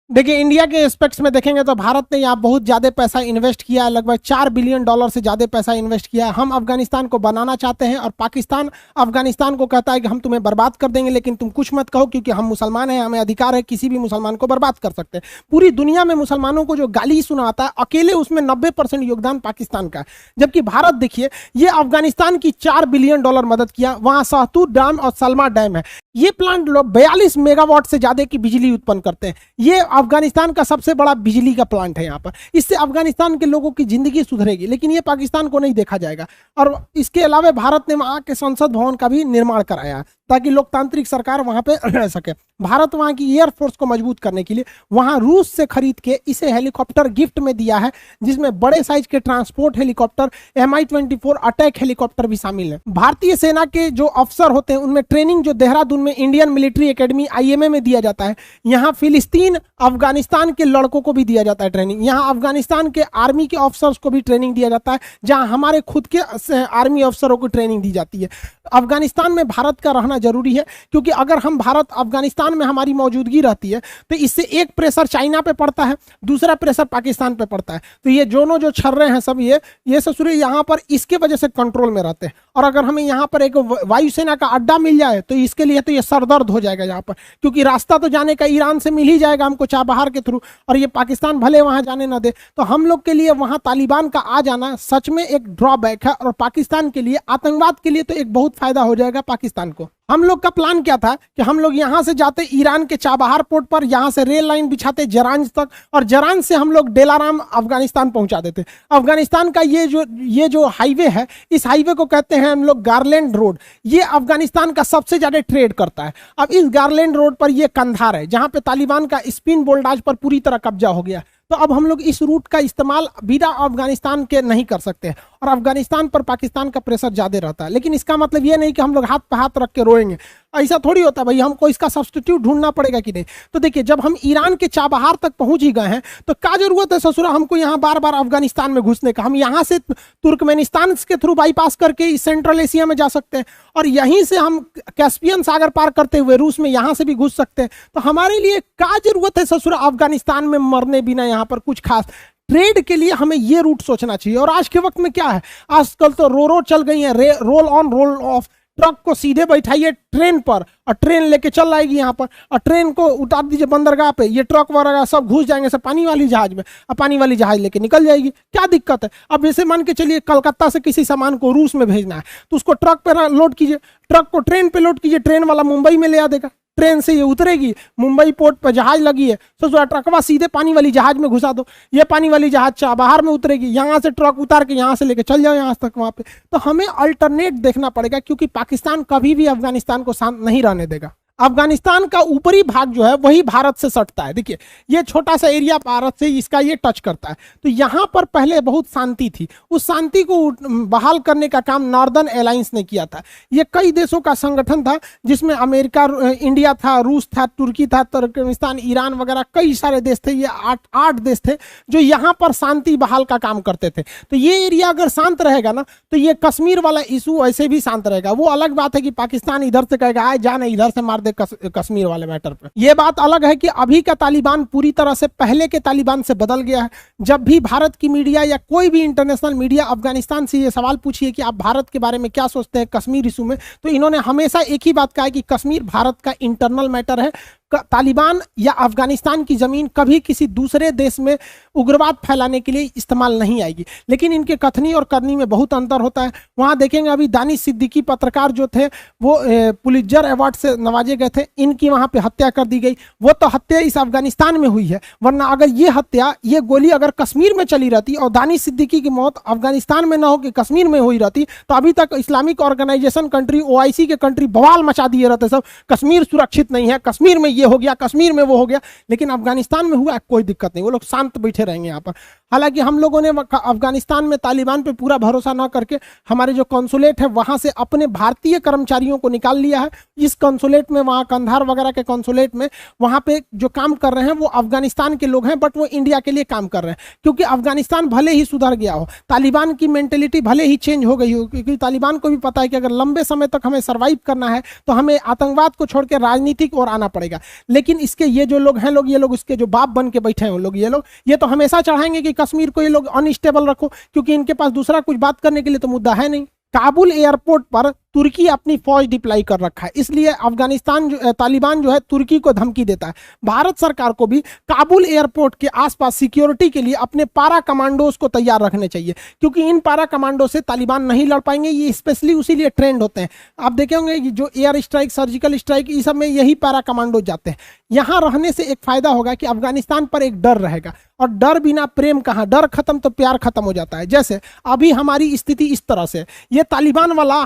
Speaker 1: देखिए इंडिया के एस्पेक्ट्स में देखेंगे तो भारत ने यहाँ बहुत ज़्यादा पैसा इन्वेस्ट किया है, लगभग $4 बिलियन से ज़्यादा पैसा इन्वेस्ट किया है। हम अफगानिस्तान को बनाना चाहते हैं और पाकिस्तान अफगानिस्तान को कहता है कि हम तुम्हें बर्बाद कर देंगे, लेकिन तुम कुछ मत कहो क्योंकि हम मुसलमान हैं, हमें अधिकार है किसी भी मुसलमान को बर्बाद कर सकते हैं। पूरी दुनिया में मुसलमानों को जो गाली सुनाता है, अकेले उसमें 90% योगदान पाकिस्तान का है। जबकि भारत देखिए, ये अफगानिस्तान की $4 बिलियन मदद किया। वहाँ सहतूत डैम और सलमा डैम है, ये प्लांट लोग 42 मेगावाट से ज़्यादा की बिजली उत्पन्न करते हैं। ये अफगानिस्तान का सबसे बड़ा बिजली का प्लांट है यहाँ पर। इससे अफगानिस्तान के लोगों की जिंदगी सुधरेगी, लेकिन ये पाकिस्तान को नहीं देखा जाएगा। और इसके अलावा भारत ने वहाँ के संसद भवन का भी निर्माण कराया ताकि लोकतांत्रिक सरकार वहाँ पे रह सके। भारत वहाँ की एयरफोर्स को मजबूत करने के लिए वहाँ रूस से खरीद के इसे हेलीकॉप्टर गिफ्ट में दिया है, जिसमें बड़े साइज के transport helicopter Mi-24 attack helicopter भी शामिल है। भारतीय सेना के जो अफसर होते हैं उनमें ट्रेनिंग जो देहरादून में इंडियन मिलिट्री एकेडमी IMA में दिया जाता है, यहाँ फिलिस्तीन अफगानिस्तान के लड़कों को भी दिया जाता है ट्रेनिंग। यहाँ अफगानिस्तान के आर्मी के ऑफिसर्स को भी ट्रेनिंग दिया जाता है, जहाँ हमारे खुद के आर्मी अफसरों को ट्रेनिंग दी जाती है। अफगानिस्तान में भारत का रहना जरूरी है, क्योंकि अगर हम भारत अफगानिस्तान में हमारी मौजूदगी रहती है तो इससे एक प्रेशर चाइना पे पड़ता है, दूसरा प्रेशर पाकिस्तान पे पड़ता है। तो ये दोनों जो छर्रे हैं सब ये ससुरे यहाँ पर इसके वजह से कंट्रोल में रहते हैं। और अगर हमें यहाँ पर एक वायुसेना का अड्डा मिल जाए तो इसके लिए तो ये सरदर्द हो जाएगा यहाँ पर, क्योंकि रास्ता तो जाने का ईरान से मिल ही जाएगा हमको चाबहार के थ्रू, और ये पाकिस्तान भले वहाँ जाने ना दे। तो हम लोग के लिए वहाँ तालिबान का आ जाना सच में एक ड्रॉबैक है, और पाकिस्तान के लिए, आतंकवाद के लिए तो एक बहुत फायदा हो जाएगा पाकिस्तान को। हम लोग का प्लान क्या था कि हम लोग यहाँ से जाते ईरान के चाबहार पोर्ट पर, यहाँ से रेल लाइन बिछाते जरांज तक, और जरांज से हम लोग डेलाराम अफगानिस्तान पहुंचा देते। अफगानिस्तान का ये जो हाईवे है, इस हाईवे को कहते हैं हम लोग गारलैंड रोड। ये अफगानिस्तान का सबसे ज्यादा ट्रेड करता है। अब इस गारलैंड रोड पर ये कंधार है जहां पे तालिबान का स्पिन बोल्डाज पर पूरी तरह कब्जा हो गया। तो अब हम लोग इस रूट का इस्तेमाल बिना अफगानिस्तान के नहीं कर सकते, और अफगानिस्तान पर पाकिस्तान का प्रेशर ज्यादा रहता है। लेकिन इसका मतलब ये नहीं कि हम लोग हाथ पे हाथ रख के रोएंगे, ऐसा थोड़ी होता है भाई, हमको इसका सब्स्टिट्यूट ढूंढना पड़ेगा कि नहीं। तो देखिए, जब हम ईरान के चाबहार तक पहुंच ही गए हैं तो क्या जरूरत है ससुरा हमको यहाँ बार बार अफगानिस्तान में घुसने का। हम यहाँ से तुर्कमेनिस्तान के थ्रू बाईपास करके सेंट्रल एशिया में जा सकते हैं, और यहीं से हम कैस्पियन सागर पार करते हुए रूस में यहाँ से भी घुस सकते हैं। तो हमारे लिए क्या जरूरत है ससुरा अफगानिस्तान में मरने बिना यहाँ पर कुछ खास। ट्रेड के लिए हमें ये रूट सोचना चाहिए। और आज के वक्त में क्या है, आजकल तो रो चल गई है, roll on roll of. Truck को सीधे बैठाइए ट्रेन पर और ट्रेन लेके चल आएगी यहाँ पर, और ट्रेन को उतार दीजिए बंदरगाह पे, ये ट्रक वगैरह सब घुस जाएंगे सब पानी वाली जहाज में, और पानी वाली जहाज लेके निकल जाएगी। क्या दिक्कत है। अब जैसे मान के चलिए कलकत्ता से किसी सामान को रूस में भेजना है तो उसको ट्रक पे लोड कीजिए, ट्रक को ट्रेन पे लोड कीजिए, ट्रेन वाला मुंबई में ले आ देगा, ट्रेन से ये उतरेगी, मुंबई पोर्ट पर जहाज लगी है तो ट्रकवा सीधे पानी वाली जहाज में घुसा दो, ये पानी वाली जहाज चाबहार में उतरेगी, यहाँ से ट्रक उतार के यहाँ से लेके चल जाओ यहाँ तक वहाँ पे। तो हमें अल्टरनेट देखना पड़ेगा, क्योंकि पाकिस्तान कभी भी अफगानिस्तान को शांत नहीं रहने देगा। अफगानिस्तान का ऊपरी भाग जो है वही भारत से सटता है। देखिए, ये छोटा सा एरिया भारत से इसका ये टच करता है। तो यहाँ पर पहले बहुत शांति थी, उस शांति को बहाल करने का काम नॉर्दर्न अलायंस ने किया था। ये कई देशों का संगठन था जिसमें अमेरिका, इंडिया था, रूस था, तुर्की था, तुर्कमेनिस्तान, ईरान वगैरह कई सारे देश थे। ये आठ देश थे जो यहाँ पर शांति बहाल का काम करते थे। तो ये एरिया अगर शांत रहेगा ना तो ये कश्मीर वाला इशू ऐसे भी शांत रहेगा। वो अलग बात है कि पाकिस्तान इधर से कहेगा आए जाने इधर से मार कश्मीर वाले मैटर पे। यह बात अलग है कि अभी का तालिबान पूरी तरह से पहले के तालिबान से बदल गया है। जब भी भारत की मीडिया या कोई भी इंटरनेशनल मीडिया अफगानिस्तान से ये सवाल पूछिए कि आप भारत के बारे में क्या सोचते हैं कश्मीर इशू में, तो इन्होंने हमेशा एक ही बात कहा है कि कश्मीर भारत का इंटरनल मैटर है। तालिबान या अफगानिस्तान की जमीन कभी किसी दूसरे देश में उग्रवाद फैलाने के लिए इस्तेमाल नहीं आएगी। लेकिन इनके कथनी और करनी में बहुत अंतर होता है। वहां देखेंगे अभी दानिश सिद्दीकी पत्रकार जो थे वो पुलित्जर अवार्ड से नवाजे गए थे, इनकी वहां पे हत्या कर दी गई। वो तो हत्या इस अफगानिस्तान में हुई है, वरना अगर ये हत्या, ये गोली अगर कश्मीर में चली रहती और दानिश सिद्दीकी की मौत अफगानिस्तान में ना हो कि कश्मीर में हुई रहती तो अभी तक इस्लामिक ऑर्गेनाइजेशन कंट्री, OIC के कंट्री बवाल मचा दिए रहते सब, कश्मीर सुरक्षित नहीं है, कश्मीर में ये हो गया, कश्मीर में वो हो गया। लेकिन अफगानिस्तान में हुआ कोई दिक्कत नहीं, वो लोग शांत बैठे रहेंगे यहाँ पर। हालांकि हम लोगों ने अफगानिस्तान में तालिबान पे पूरा भरोसा न करके हमारे जो कॉन्सुलेट है वहां से अपने भारतीय कर्मचारियों को निकाल लिया है। इस कॉन्सुलेट में, वहां कंधार वगैरह के कॉन्सुलेट में, वहां पे जो काम कर रहे हैं वो अफगानिस्तान के लोग हैं, बट वो इंडिया के लिए काम कर रहे हैं। क्योंकि अफगानिस्तान भले ही सुधर गया हो, तालिबान की मेंटेलिटी भले ही चेंज हो गई हो, क्योंकि तालिबान को भी पता है कि अगर लंबे समय तक हमें सर्वाइव करना है तो हमें आतंकवाद को छोड़ के राजनीतिक ओर आना पड़ेगा। लेकिन इसके ये जो लोग हैं, ये लोग इसके जो बाप बन के बैठे हैं लोग, ये तो हमेशा चढ़ाएंगे कि कश्मीर को ये लोग अनस्टेबल रखो, क्योंकि इनके पास दूसरा कुछ बात करने के लिए तो मुद्दा है नहीं। काबुल एयरपोर्ट पर तुर्की अपनी फौज डिप्लाई कर रखा है, इसलिए अफगानिस्तान तालिबान जो है तुर्की को धमकी देता है। भारत सरकार को भी काबुल एयरपोर्ट के आसपास सिक्योरिटी के लिए अपने पारा कमांडोज को तैयार रखने चाहिए, क्योंकि इन पारा कमांडो से तालिबान नहीं लड़ पाएंगे। ये स्पेशली उसी लिए ट्रेंड होते हैं। आप देखेंगे जो एयर स्ट्राइक, सर्जिकल स्ट्राइक, इस सब में यही पारा कमांडो जाते हैं। यहाँ रहने से एक फायदा होगा कि अफगानिस्तान पर एक डर रहेगा, और डर बिना प्रेम कहाँ, डर खत्म तो प्यार खत्म हो जाता है। जैसे अभी हमारी स्थिति इस तरह से, ये तालिबान वाला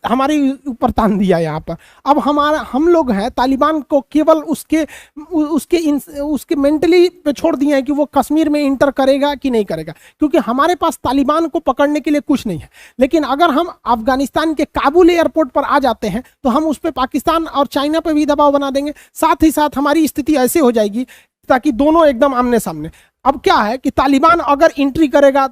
Speaker 1: हमारे ऊपर तान दिया यहाँ पर। अब हम लोग हैं तालिबान को केवल उसके मेंटली पे छोड़ दिए हैं कि वो कश्मीर में इंटर करेगा कि नहीं करेगा, क्योंकि हमारे पास तालिबान को पकड़ने के लिए कुछ नहीं है। लेकिन अगर हम अफगानिस्तान के काबुल एयरपोर्ट पर आ जाते हैं तो हम उस पर पाकिस्तान और चाइना पर भी दबाव बना देंगे। साथ ही साथ हमारी स्थिति ऐसे हो जाएगी ताकि दोनों एकदम आमने सामने। अब क्या है कि तालिबान अगर एंट्री करेगा,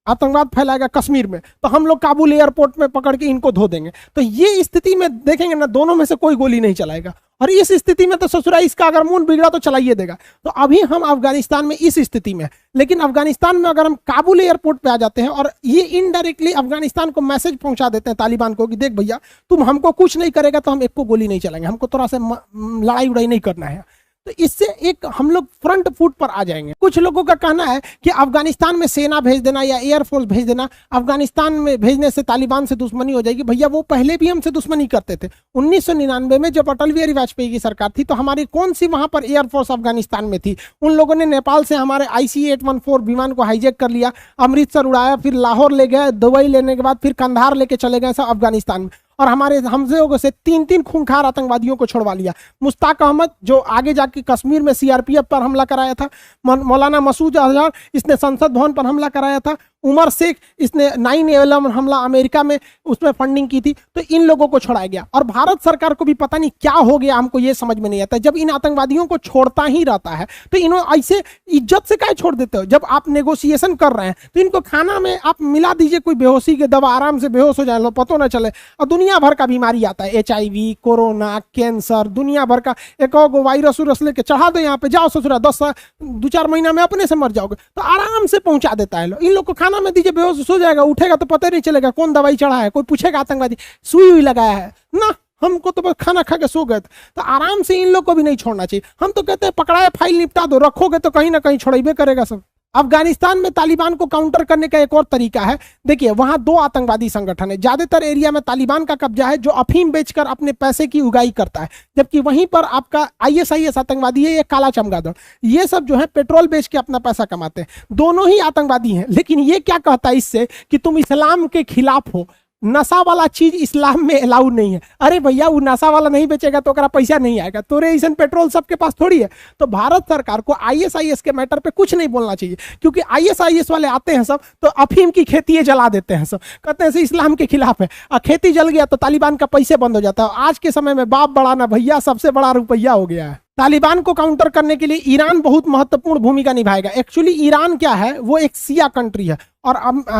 Speaker 1: आतंकवाद फैलाएगा कश्मीर में, तो हम लोग काबुल एयरपोर्ट में पकड़ के इनको धो देंगे। तो ये स्थिति में देखेंगे ना, दोनों में से कोई गोली नहीं चलाएगा। और इस स्थिति में तो ससुरा इसका अगर मूड बिगड़ा तो चलाइए देगा। तो अभी हम अफगानिस्तान में इस स्थिति में, लेकिन अफगानिस्तान में अगर हम काबुल एयरपोर्ट पे आ जाते हैं और ये इनडायरेक्टली अफगानिस्तान को मैसेज पहुंचा देते हैं तालिबान को कि देख भैया, तुम हमको कुछ नहीं करेगा तो हम एक को गोली नहीं चलाएंगे, हमको थोड़ा सा लड़ाई उड़ाई नहीं करना है। तो इससे एक हम लोग फ्रंट फुट पर आ जाएंगे। कुछ लोगों का कहना है कि अफगानिस्तान में सेना भेज देना या एयरफोर्स भेज देना, अफगानिस्तान में भेजने से तालिबान से दुश्मनी हो जाएगी। भैया वो पहले भी हमसे दुश्मनी करते थे। 1999 में जब अटल बिहारी वाजपेयी की सरकार थी तो हमारी कौन सी वहां पर एयरफोर्स अफगानिस्तान में थी? उन लोगों ने नेपाल से हमारे IC-814 विमान को हाईजैक कर लिया, अमृतसर उड़ाया, फिर लाहौर ले गए, दुबई लेने के बाद फिर कंधार लेके चले गए सब अफगानिस्तान में, और हमारे हमसे लोगों से 3 खूंखार आतंकवादियों को छुड़वा लिया। मुश्ताक अहमद जो आगे जाके कश्मीर में CRPF पर हमला कराया था, मौलाना मसूद अजहर इसने संसद भवन पर हमला कराया था, उमर शेख इसने 9/11 हमला अमेरिका में उसमें फंडिंग की थी, तो इन लोगों को छोड़ाया गया। और भारत सरकार को भी पता नहीं क्या हो गया, हमको ये समझ में नहीं आता। जब इन आतंकवादियों को छोड़ता ही रहता है तो इन्होंने ऐसे इज्जत से काहे छोड़ देते हो? जब आप नेगोशिएशन कर रहे हैं तो इनको खाना में आप मिला दीजिए कोई बेहोशी की दवा, आराम से बेहोश हो जाए, लो पता ना चले। और दुनिया भर का बीमारी आता है, HIV, कोरोना, कैंसर, दुनिया भर का एक और वायरस उरस लेके चढ़ा दो यहाँ पे, जाओ ससुरा 2-4 महीना में अपने से मर जाओगे, तो आराम से पहुंचा देता है। इन लोग को खाना में दीजिए, बेहोश हो जाएगा, उठेगा तो पता नहीं चलेगा कौन दवाई चढ़ा है। कोई पूछेगा आतंकवादी सुई हुई लगाया है ना, हमको तो बस खाना खा के सो गए। तो आराम से इन लोग को भी नहीं छोड़ना चाहिए। हम तो कहते हैं पकड़ाए फाइल निपटा दो, रखोगे तो कहीं ना कहीं छोड़ेबे करेगा सब। अफगानिस्तान में तालिबान को काउंटर करने का एक और तरीका है। देखिए वहां 2 आतंकवादी संगठन है, ज्यादातर एरिया में तालिबान का कब्जा है, जो अफीम बेचकर अपने पैसे की उगाई करता है, जबकि वहीं पर आपका ISIS आतंकवादी है, ये काला चमगादड़, ये सब जो है पेट्रोल बेच के अपना पैसा कमाते हैं। दोनों ही आतंकवादी हैं, लेकिन ये क्या कहता है इससे कि तुम इस्लाम के खिलाफ हो, नशा वाला चीज इस्लाम में अलाउ नहीं है। अरे भैया वो नशा वाला नहीं बेचेगा तो ओकरा पैसा नहीं आएगा, तोरे ऐसा पेट्रोल सबके पास थोड़ी है। तो भारत सरकार को ISIS के मैटर पे कुछ नहीं बोलना चाहिए, क्योंकि ISIS वाले आते हैं सब तो अफीम की खेती जला देते हैं सब, कहते हैं से इस्लाम के खिलाफ है, और खेती जल गया तो तालिबान का पैसे बंद हो जाता है। आज के समय में बाप बड़ा ना भैया, सबसे बड़ा रुपया हो गया है। तालिबान को काउंटर करने के लिए ईरान बहुत महत्वपूर्ण भूमिका निभाएगा। एक्चुअली ईरान क्या है, वो एक शिया कंट्री है, और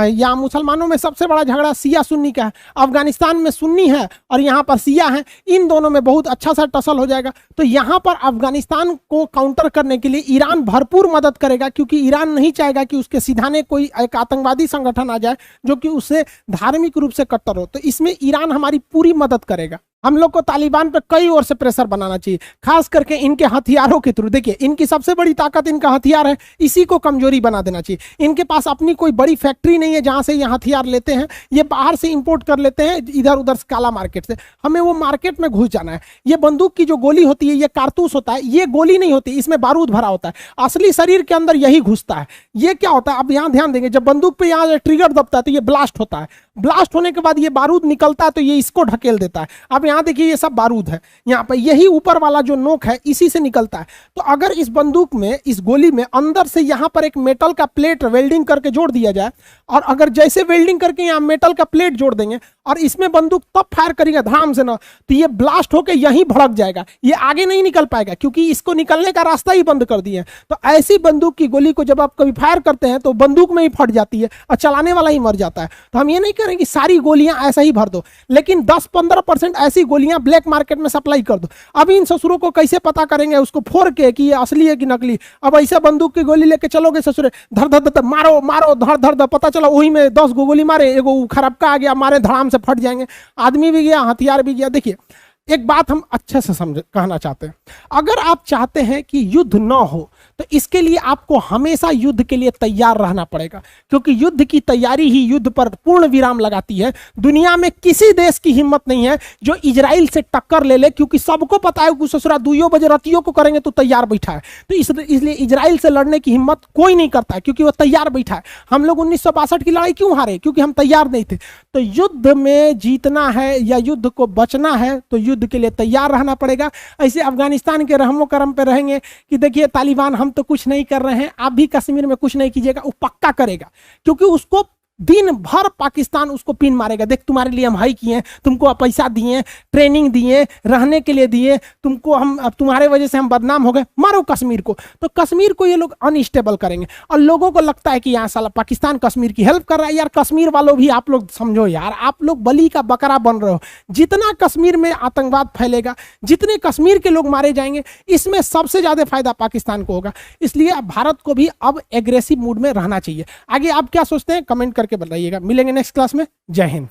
Speaker 1: यहाँ मुसलमानों में सबसे बड़ा झगड़ा शिया सुन्नी का है। अफगानिस्तान में सुन्नी है और यहाँ पर शिया है, इन दोनों में बहुत अच्छा सा टसल हो जाएगा। तो यहाँ पर अफगानिस्तान को काउंटर करने के लिए ईरान भरपूर मदद करेगा, क्योंकि ईरान नहीं चाहेगा कि उसके सिधाने कोई एक आतंकवादी संगठन आ जाए जो कि उससे धार्मिक रूप से कट्टर हो। तो इसमें ईरान हमारी पूरी मदद करेगा। हम लोग को तालिबान पर कई ओर से प्रेशर बनाना चाहिए, खास करके इनके हथियारों के थ्रू। देखिए इनकी सबसे बड़ी ताकत इनका हथियार है, इसी को कमजोरी बना देना चाहिए। इनके पास अपनी कोई बड़ी फैक्ट्री नहीं है जहां से ये हथियार लेते हैं, ये बाहर से इंपोर्ट कर लेते हैं इधर उधर से, काला मार्केट से। हमें वो मार्केट में घुस जाना है। ये बंदूक की जो गोली होती है, ये कारतूस होता है, ये गोली नहीं होती, इसमें बारूद भरा होता है। असली शरीर के अंदर यही घुसता है। ये क्या होता है, अब यहाँ ध्यान देंगे, जब बंदूक पे यहाँ ट्रिगर दबता है तो ये ब्लास्ट होता है, ब्लास्ट होने के बाद ये बारूद निकलता है तो ये इसको ढकेल देता है। अब यहाँ देखिए ये सब बारूद है, यहाँ पर यही ऊपर वाला जो नोक है इसी से निकलता है। तो अगर इस बंदूक में, इस गोली में अंदर से यहाँ पर एक मेटल का प्लेट वेल्डिंग करके जोड़ दिया जाए, और अगर जैसे वेल्डिंग करके यहाँ मेटल का प्लेट जोड़ देंगे और इसमें बंदूक तब फायर करेगा धड़ाम से ना, तो ये ब्लास्ट होकर यहीं भड़क जाएगा, ये आगे नहीं निकल पाएगा, क्योंकि इसको निकलने का रास्ता ही बंद कर दिए। तो ऐसी बंदूक की गोली को जब आप कभी फायर करते हैं तो बंदूक में ही फट जाती है और चलाने वाला ही मर जाता है। तो हम ये नहीं करें कि सारी गोलियां ऐसा ही भर दो, लेकिन 10-15% ऐसी गोलियां ब्लैक मार्केट में सप्लाई कर दो। अब इन ससुरों को कैसे पता करेंगे उसको फोड़ के कि ये असली है कि नकली? अब ऐसा बंदूक की गोली लेके चलोगे ससुरे, धर धर धर मारो मारो, धर धर धर, पता चला वही में 10 गोली मारे, एगो खराबका आ गया, मारे धड़ाम से फट जाएंगे, आदमी भी गया, हथियार भी गया। देखिए एक बात हम अच्छे से कहना चाहते हैं, अगर आप चाहते हैं कि युद्ध ना हो तो इसके लिए आपको हमेशा युद्ध के लिए तैयार रहना पड़ेगा, क्योंकि युद्ध की तैयारी ही युद्ध पर पूर्ण विराम लगाती है। दुनिया में किसी देश की हिम्मत नहीं है जो इजराइल से टक्कर ले ले, क्योंकि सबको पता है कि ससुरा 2 बजे रातियों को करेंगे तो तैयार बैठा है। तो इसलिए इजराइल से लड़ने की हिम्मत कोई नहीं करता है, क्योंकि वो तैयार बैठा है। हम लोग 1962 की लड़ाई क्यों हारे? क्योंकि हम तैयार नहीं थे। तो युद्ध में जीतना है या युद्ध को बचना है तो युद्ध के लिए तैयार रहना पड़ेगा। ऐसे अफगानिस्तान के रहमो करम पे रहेंगे कि देखिए तालिबान हम तो कुछ नहीं कर रहे हैं, आप भी कश्मीर में कुछ नहीं कीजिएगा, वो पक्का करेगा, क्योंकि उसको दिन भर पाकिस्तान उसको पिन मारेगा। देख तुम्हारे लिए हम हाई किए, तुमको पैसा दिए, ट्रेनिंग दिए, रहने के लिए दिए, तुमको हम, अब तुम्हारे वजह से हम बदनाम हो गए, मारो कश्मीर को। तो कश्मीर को ये लोग अनस्टेबल करेंगे, और लोगों को लगता है कि यहाँ साला पाकिस्तान कश्मीर की हेल्प कर रहा है। यार कश्मीर वालों भी आप लोग समझो यार, आप लोग बलि का बकरा बन रहे हो। जितना कश्मीर में आतंकवाद फैलेगा, जितने कश्मीर के लोग मारे जाएंगे, इसमें सबसे ज्यादा फायदा पाकिस्तान को होगा। इसलिए भारत को भी अब एग्रेसिव मूड में रहना चाहिए। आगे आप क्या सोचते हैं कमेंट करके बताइएगा। मिलेंगे नेक्स्ट क्लास में। जय हिंद।